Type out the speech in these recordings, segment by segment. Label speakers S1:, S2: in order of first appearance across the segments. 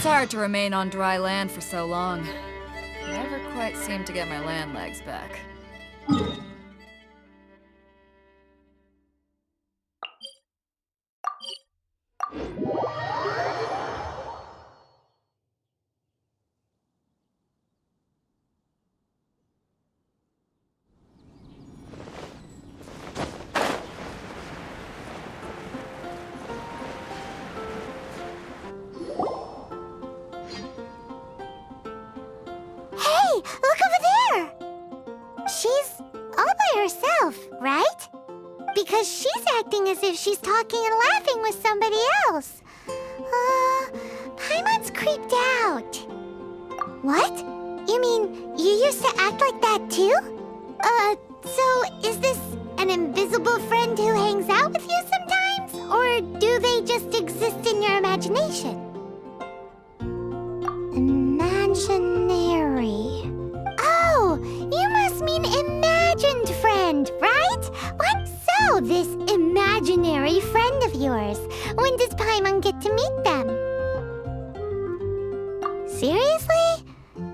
S1: hard to remain on dry land for so long. Never quite seem to get my land legs back.
S2: Look over there! She's all by herself, right? Because she's acting as if she's talking and laughing with somebody else. Paimon's creeped out. What? You mean you used to act like that too? So is this an invisible friend who hangs out with you sometimes? Or do they just exist in your imagination? Imaginary. Oh, you must mean imagined friend, right? What? So, this imaginary friend of yours, when does Paimon get to meet them? Seriously?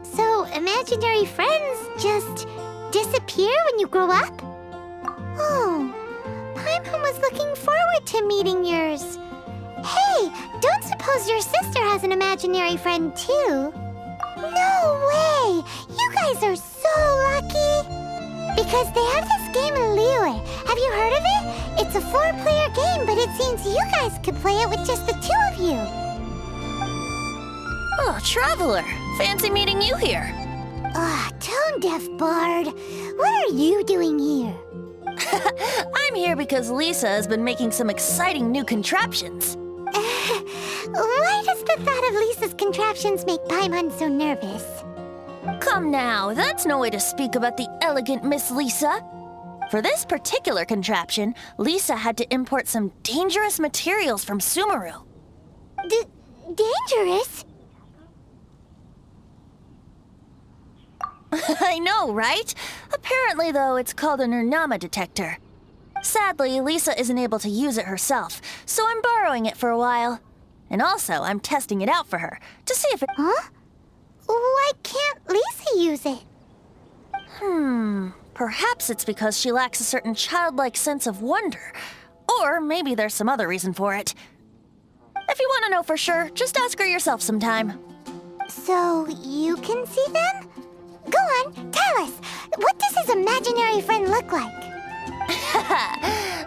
S2: So, imaginary friends just disappear when you grow up? Oh, Paimon was looking forward to meeting yours. Hey, don't suppose your sister has an imaginary friend too? No way! You guys are so lucky! Because they have this game in Liyue. Have you heard of it? It's a 4-player game, but it seems you guys could play it with just the 2 of you.
S3: Oh, Traveler! Fancy meeting you here.
S2: Tone-deaf bard. What are you doing here?
S3: I'm here because Lisa has been making some exciting new contraptions.
S2: Why does the thought of Lisa's contraptions make Paimon so nervous?
S3: Come now, that's no way to speak about the elegant Miss Lisa. For this particular contraption, Lisa had to import some dangerous materials from Sumeru.
S2: Dangerous?
S3: I know, right? Apparently, though, it's called a Numa detector. Sadly, Lisa isn't able to use it herself, so I'm borrowing it for a while. And also, I'm testing it out for her, to see if it—
S2: Huh? Why can't Lisa use it?
S3: Perhaps it's because she lacks a certain childlike sense of wonder. Or maybe there's some other reason for it. If you want to know for sure, just ask her yourself sometime.
S2: So, you can see them? Go on, tell us. What does his imaginary friend look like?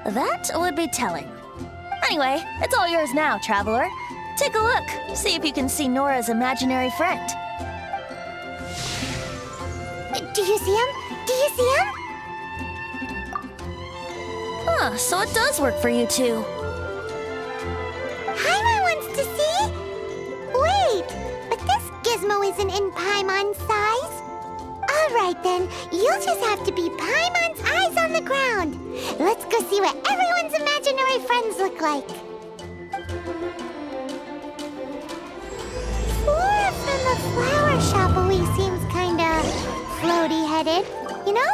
S3: That would be telling. Anyway, it's all yours now, Traveler. Take a look. See if you can see Nora's imaginary friend.
S2: Do you see him? Do you see him?
S3: Huh, so it does work for you two.
S2: Paimon wants to see? Wait, but this gizmo isn't in Paimon's size. All right then, you'll just have to be Paimon's eyes on the ground. Let's go see what everyone's imaginary friends look like. Flora from the flower shop always seems kinda floaty-headed, you know?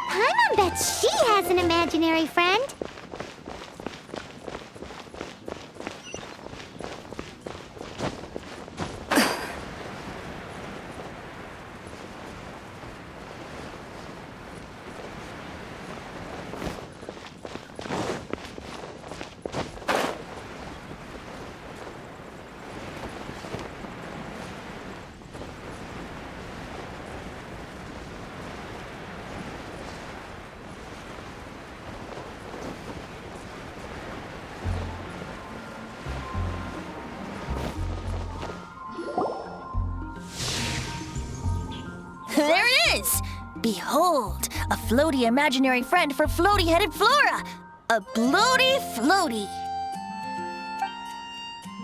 S2: Paimon bets she has an imaginary friend.
S3: There it is! Behold, a floaty imaginary friend for floaty-headed Flora! A bloaty floaty!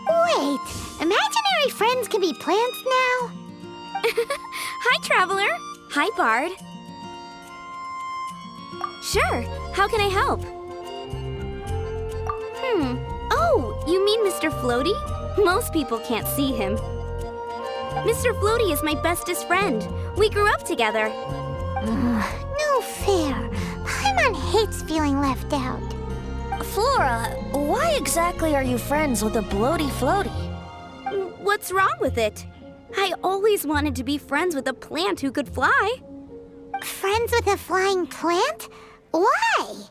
S2: Wait, imaginary friends can be plants now?
S4: Hi, Traveler. Hi, Bard. Sure, how can I help? Oh, you mean Mr. Floaty? Most people can't see him. Mr. Floaty is my bestest friend. We grew up together.
S2: No fair. Paimon hates feeling left out.
S3: Flora, why exactly are you friends with a bloaty floaty?
S4: What's wrong with it? I always wanted to be friends with a plant who could fly.
S2: Friends with a flying plant? Why?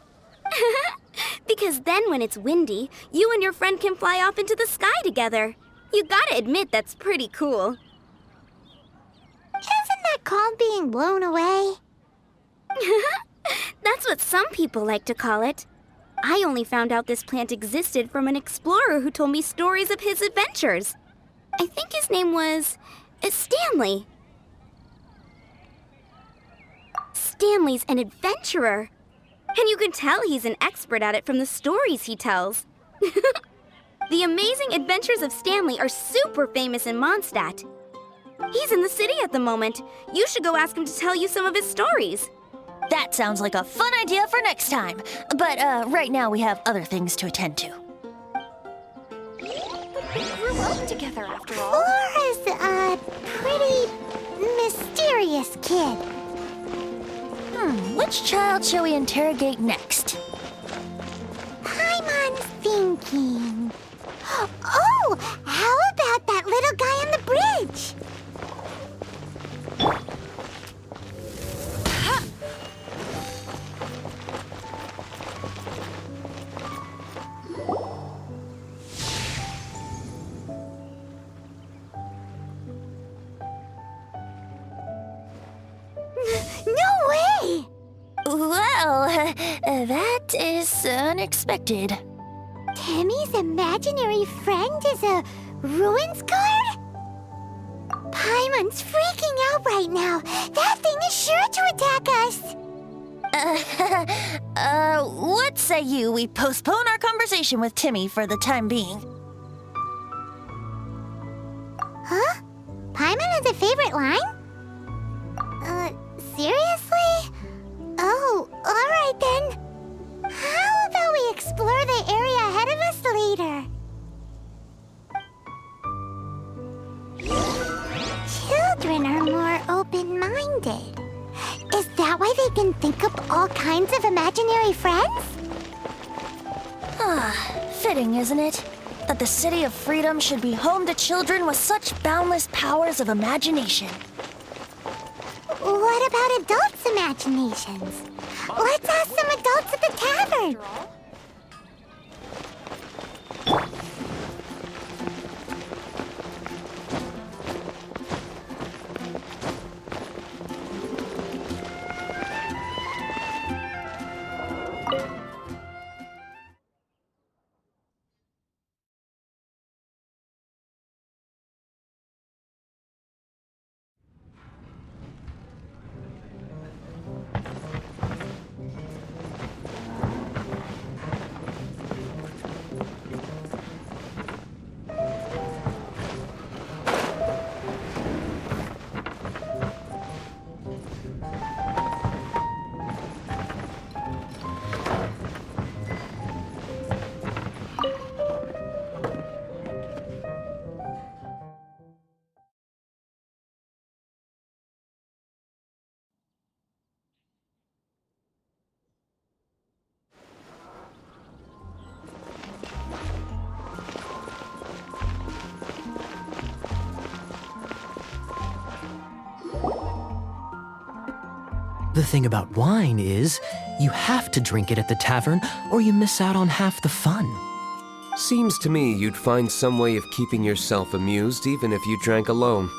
S4: Because then when it's windy, you and your friend can fly off into the sky together. You gotta admit that's pretty cool.
S2: Isn't that called being blown away?
S4: That's what some people like to call it. I only found out this plant existed from an explorer who told me stories of his adventures. I think his name was Stanley. Stanley's an adventurer. And you can tell he's an expert at it from the stories he tells. The amazing adventures of Stanley are super famous in Mondstadt. He's in the city at the moment. You should go ask him to tell you some of his stories.
S3: That sounds like a fun idea for next time. But right now we have other things to attend to.
S5: We grew up together after all.
S2: Flora's a pretty mysterious kid.
S3: Which child shall we interrogate next?
S2: Paimon's thinking. Oh, how about that little guy on the bridge? No way!
S3: Well, that is unexpected.
S2: Timmy's imaginary friend is a ruins guard? Paimon's freaking out right now. That thing is sure to attack us.
S3: What say you we postpone our conversation with Timmy for the time being?
S2: Huh? Paimon has a favorite line? Seriously? Oh, alright then. How about we explore the area ahead of us later? Children are more open-minded. Is that why they can think up all kinds of imaginary friends?
S3: Fitting, isn't it? That the City of Freedom should be home to children with such boundless powers of imagination.
S2: What about adults' imaginations? Let's ask some adults at the tavern.
S6: The thing about wine is, you have to drink it at the tavern or you miss out on half the fun.
S7: Seems to me you'd find some way of keeping yourself amused even if you drank alone.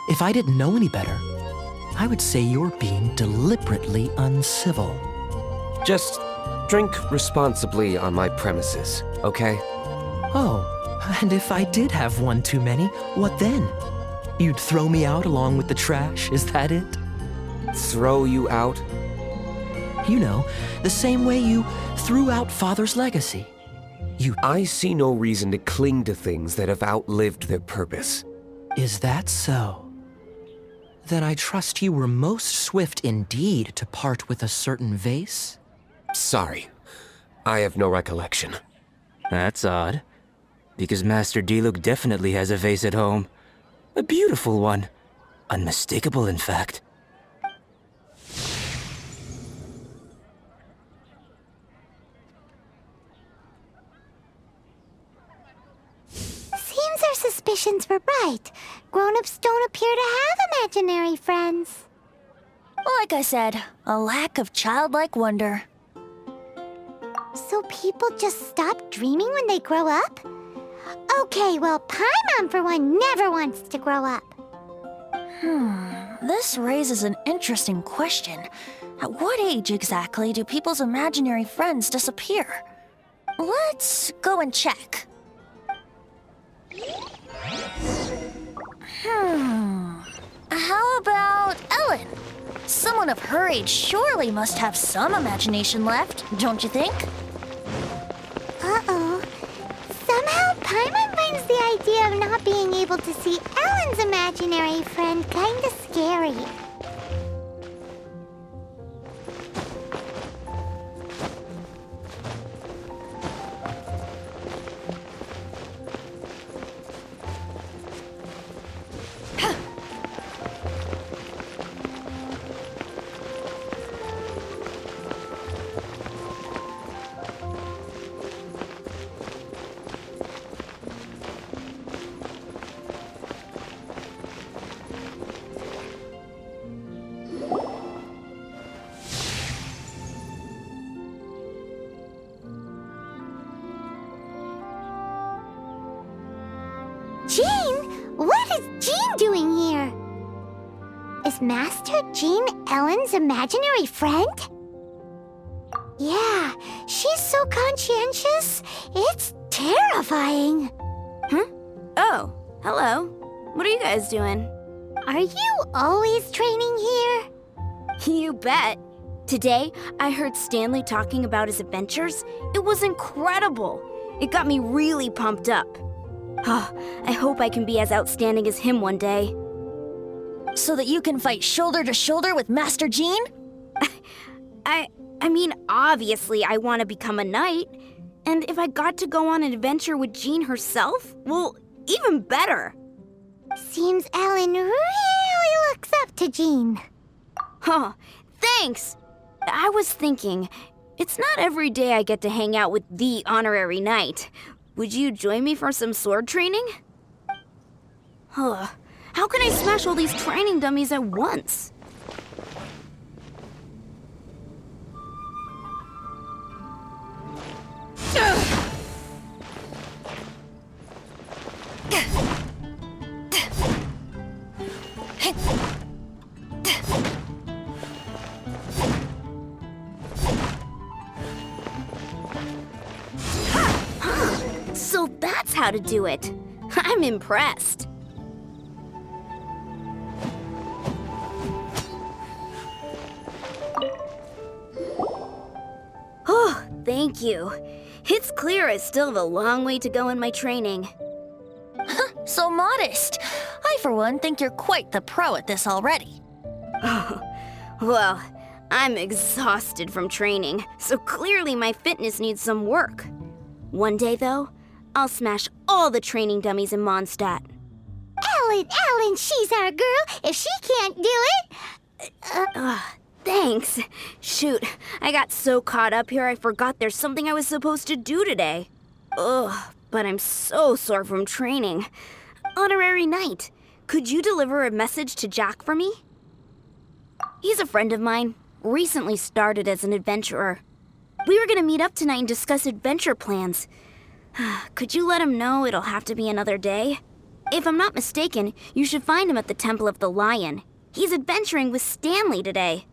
S6: If I didn't know any better, I would say you're being deliberately uncivil.
S7: Just drink responsibly on my premises, okay?
S6: Oh, and if I did have one too many, what then? You'd throw me out along with the trash, is that it?
S7: Throw you out?
S6: You know, the same way you threw out Father's legacy.
S7: I see no reason to cling to things that have outlived their purpose.
S6: Is that so? Then I trust you were most swift indeed to part with a certain vase?
S7: Sorry, I have no recollection.
S8: That's odd, because Master Diluc definitely has a vase at home. A beautiful one. Unmistakable, in fact.
S2: suspicions were right. Grown-ups don't appear to have imaginary friends.
S3: Like I said, a lack of childlike wonder.
S2: So people just stop dreaming when they grow up? Okay, well, Paimon, for one, never wants to grow up.
S3: This raises an interesting question. At what age exactly do people's imaginary friends disappear? Let's go and check. How about Ellen? Someone of her age surely must have some imagination left, don't you think?
S2: Uh-oh. Somehow, Paimon finds the idea of not being able to see Ellen's imaginary friend kinda scary. Jean? What is Jean doing here? Is Master Jean Ellen's imaginary friend? Yeah, she's so conscientious. It's terrifying.
S4: Huh? Oh, hello. What are you guys doing?
S2: Are you always training here?
S4: You bet. Today, I heard Stanley talking about his adventures. It was incredible. It got me really pumped up. I hope I can be as outstanding as him one day.
S3: So that you can fight shoulder to shoulder with Master Jean?
S4: I mean, obviously I want to become a knight. And if I got to go on an adventure with Jean herself, well, even better.
S2: Seems Ellen really looks up to Jean.
S4: Huh, thanks! I was thinking, it's not every day I get to hang out with the honorary knight. Would you join me for some sword training? How can I smash all these training dummies at once? So that's how to do it. I'm impressed. Oh, thank you. It's clear I still have a long way to go in my training.
S3: So modest. I, for one, think you're quite the pro at this already.
S4: Well, I'm exhausted from training, so clearly my fitness needs some work. One day, though, I'll smash all the training dummies in Mondstadt.
S2: Ellen, she's our girl. If she can't do it...
S4: Thanks. Shoot, I got so caught up here I forgot there's something I was supposed to do today. But I'm so sore from training. Honorary Knight, could you deliver a message to Jack for me? He's a friend of mine, recently started as an adventurer. We were gonna meet up tonight and discuss adventure plans. Could you let him know it'll have to be another day? If I'm not mistaken, you should find him at the Temple of the Lion. He's adventuring with Stanley today.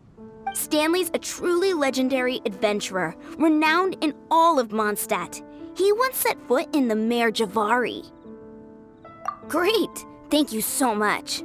S4: Stanley's a truly legendary adventurer, renowned in all of Mondstadt. He once set foot in the Mare Javari. Great! Thank you so much.